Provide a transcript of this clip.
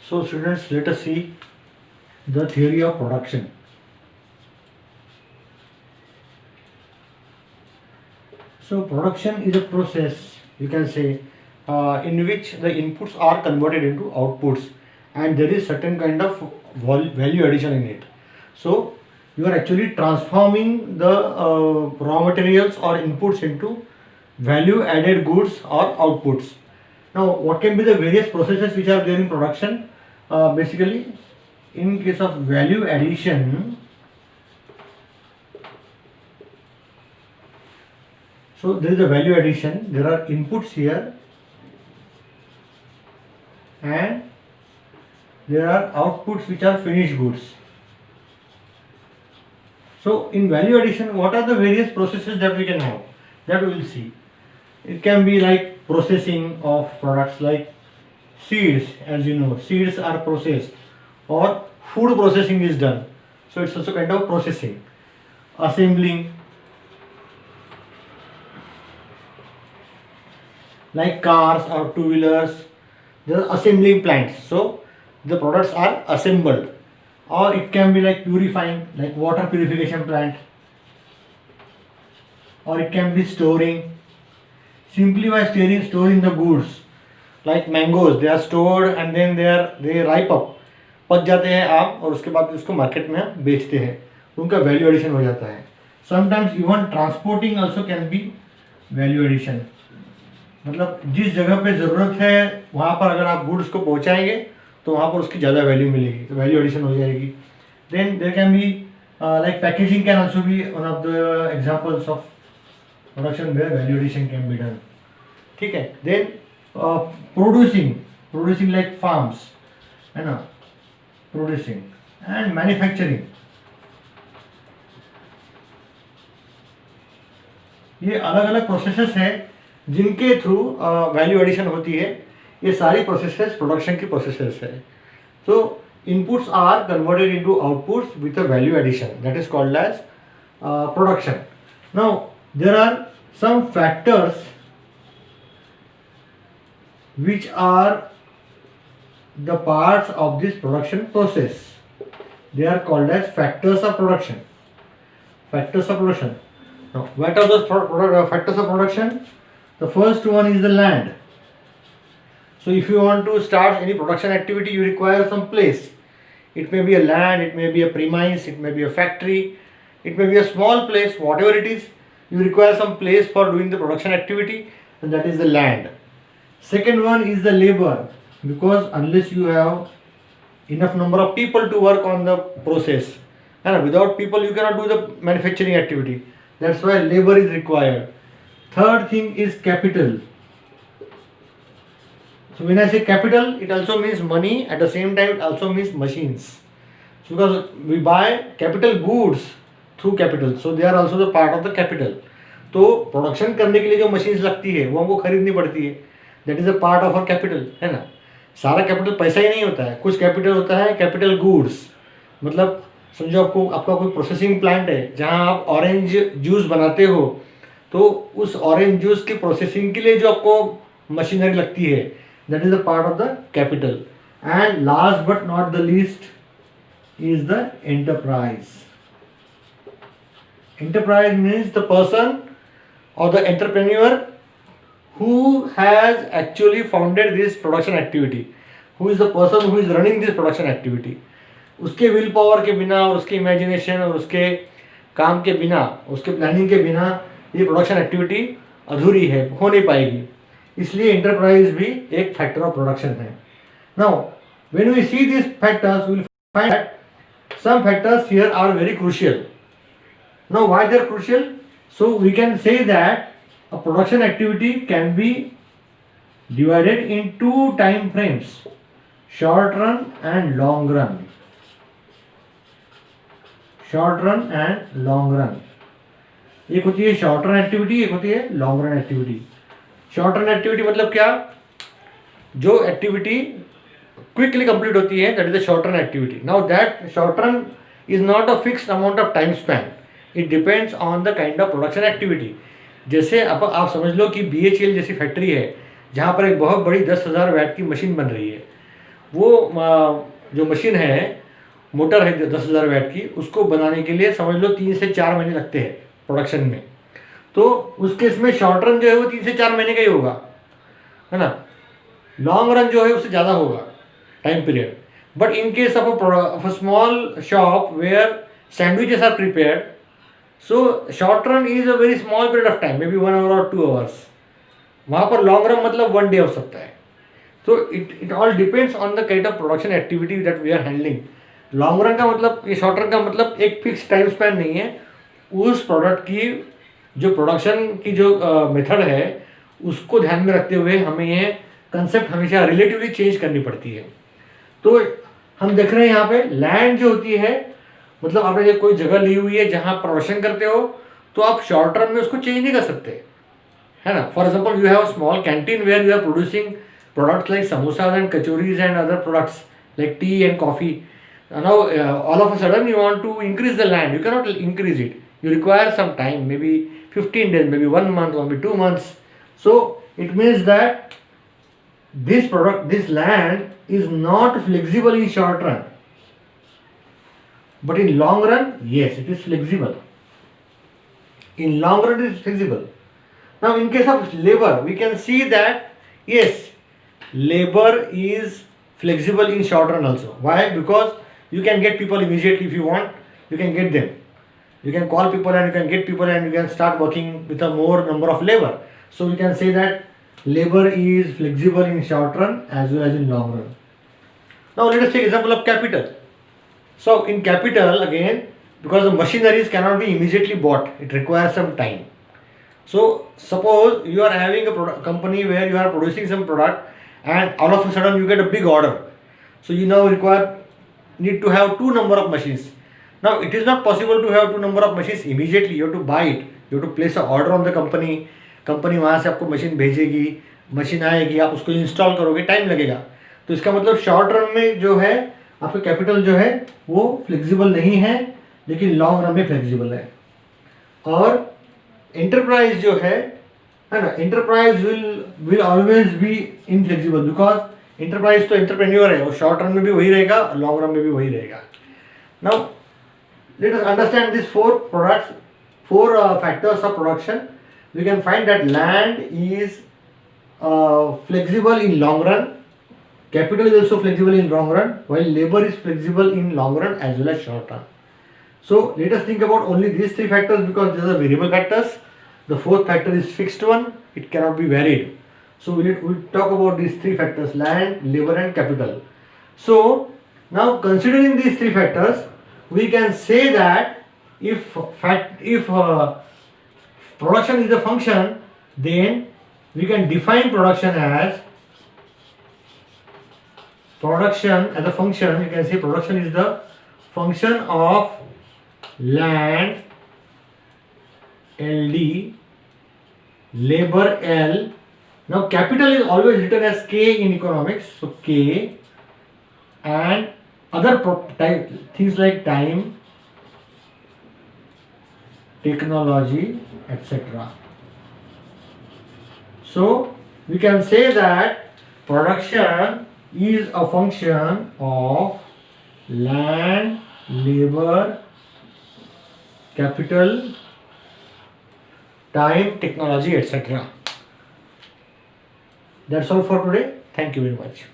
So students, let us see the theory of production. So production is a process, you can say, in which the inputs are converted into outputs, and there is certain kind of value addition in it. So you are actually transforming the raw materials or inputs into value added goods or outputs. Now, what can be the various processes which are there in production? Basically, in case of value addition, so there is a value addition, there are inputs here and there are outputs which are finished goods. So in value addition, what are the various processes that we can have? That we will see. It can be like processing of products like seeds, as you know, seeds are processed, or food processing is done. So it's also kind of processing. Assembling, like cars or two-wheelers, there are assembling plants. So the products are assembled. Or it can be like purifying, like water purification plant. Or it can be storing. Simply by storing the goods, like mangoes, they are stored and then they ripe up, पक जाते हैं आम, और उसके बाद उसको market में हम बेचते हैं, उनका वैल्यू एडिशन हो जाता है. Sometimes even transporting also can be value addition. मतलब जिस जगह पे ज़रूरत है वहाँ पर अगर आप गुड्स को पहुँचाएंगे तो वहाँ पर उसकी ज़्यादा वैल्यू मिलेगी, तो वैल्यू एडिशन हो जाएगी. Then there can be like packaging can also be one of the examples of production where value addition can be done. ठीक है. देन प्रोड्यूसिंग लाइक फार्म्स, है ना, प्रोड्यूसिंग एंड मैन्युफैक्चरिंग. ये अलग अलग प्रोसेसेस हैं जिनके थ्रू वैल्यू एडिशन होती है. ये सारी प्रोसेसेस प्रोडक्शन की प्रोसेसेस है. तो inputs are converted into outputs with a value addition, that is called as production. Now there are some factors which are the parts of this production process. They are called as factors of production. Factors of production. Now, what are those factors of production? The first one is the land. So if you want to start any production activity, you require some place. It may be a land, it may be a premise, it may be a factory, it may be a small place, whatever it is. You require some place for doing the production activity, and that is the land. Second one is the labor, because unless you have enough number of people to work on the process, and without people you cannot do the manufacturing activity. That's why labor is required. Third thing is capital. So when I say capital, it also means money, at the same time it also means machines. So because we buy capital goods through capital, so they are also the part of the capital. तो production करने के लिए जो machines लगती है वो हमको खरीदनी पड़ती है, that is a part of a capital, है ना. सारा कैपिटल पैसा ही नहीं होता है, कुछ कैपिटल होता है कैपिटल गुड्स. मतलब समझो आपका कोई प्रोसेसिंग प्लांट है जहाँ आप ऑरेंज जूस बनाते हो, तो उस ऑरेंज जूस की प्रोसेसिंग के लिए जो आपको मशीनरी लगती है, that is a part of the capital. And last but not the least is the enterprise. Enterprise means the person or the entrepreneur who has actually founded this production activity, who is the person who is running this production activity. उसके will power के बिना और उसके imagination और उसके काम के बिना, उसके प्लानिंग के बिना ये प्रोडक्शन एक्टिविटी अधूरी है, हो नहीं पाएगी. इसलिए एंटरप्राइज भी एक फैक्टर ऑफ प्रोडक्शन है. Now when we see this factors we will find that some factors here are very crucial. Now why they are crucial? So we can say that a production activity can be divided in two time frames, short run and long run. Short run and long run. एक होती है short run activity, एक होती है long run activity. Short run activity मतलब क्या? जो activity quickly complete होती है, that is the short run activity. Now that short run is not a fixed amount of time span. It depends on the kind of production activity. जैसे आप समझ लो कि BHEL जैसी फैक्ट्री है जहाँ पर एक बहुत बड़ी 10,000 वैट की मशीन बन रही है. वो जो मशीन है, मोटर है 10,000 वैट की, उसको बनाने के लिए समझ लो 3 से 4 महीने लगते हैं प्रोडक्शन में। तो उस केस में शॉर्ट रन जो है वो 3 से 4 महीने का ही होगा, है ना। लॉन्ग रन जो है उससे ज़्यादा होगा time period. But in case of a small shop where sandwiches are prepared, so short run is a very small period of time, maybe 1 hour और 2 आवर्स। वहाँ पर लॉन्ग रन मतलब 1 day हो सकता है। तो it all depends on the kind of production activity that we are handling. Long run का मतलब, ये शॉर्ट रन का मतलब एक फिक्स टाइम स्पैन नहीं है। उस प्रोडक्ट की जो प्रोडक्शन की जो मेथड है उसको ध्यान में रखते हुए हमें ये कंसेप्ट हमेशा रिलेटिवली चेंज करनी पड़ती है। तो हम देख रहे हैं यहाँ पे लैंड जो होती है, मतलब आपने कोई जगह ली हुई है जहाँ प्रोडक्शन करते हो, तो आप शॉर्ट टर्म में उसको चेंज नहीं कर सकते, है ना। For example, you have a small canteen where you are producing products like samosas and kachoris and other products like tea and coffee. Now all of a sudden you want to increase the land, you cannot increase it, you require some time, maybe 15 days, maybe 1 month, maybe 2 months. So it means that this land is not flexible in short run, but in long run, yes, it is flexible. In long run it is flexible. Now in case of labor, we can see that yes, labor is flexible in short run also. Why? Because you can get people immediately if you want, you can get them. You can call people and you can get people and you can start working with a more number of labor. So we can say that labor is flexible in short run as well as in long run. Now let us take example of capital. So in capital again, because the machineries cannot be immediately bought, it requires some time. So suppose you are having a company where you are producing some product and all of a sudden you get a big order. So you now need to have 2 number of machines. Now it is not possible to have 2 number of machines immediately. You have to buy it. You have to place an order on the company. Company वहाँ से आपको machine भेजेगी, machine आएगी, आप उसको install करोगे, time लगेगा। तो इसका मतलब शॉर्ट रन में जो है आपका कैपिटल जो है वो फ्लेक्सिबल नहीं है, लेकिन लॉन्ग रन में फ्लेक्सिबल है। और एंटरप्राइज जो है ना, enterprise will always be inflexible, because enterprise तो एंटरप्रेन्योर है, वो शॉर्ट रन में भी वही रहेगा, लॉन्ग रन में भी वही रहेगा। Now let us understand this 4 factors of production. We can find that land is flexible in long run, capital is also flexible in long run, while labor is flexible in long run as well as short run. So let us think about only these 3 factors because these are variable factors. The 4th factor is fixed one, it cannot be varied. So we'll talk about these 3 factors: land, labor and capital. So now considering these 3 factors, we can say that if production is a function, then we can define production as a function. You can say production is the function of land LD, labor L. Now capital is always written as K in economics, so K, and other things like time, technology, etc. So we can say that production is a function of land, labor, capital, time, technology, etc. That's all for today. Thank you very much.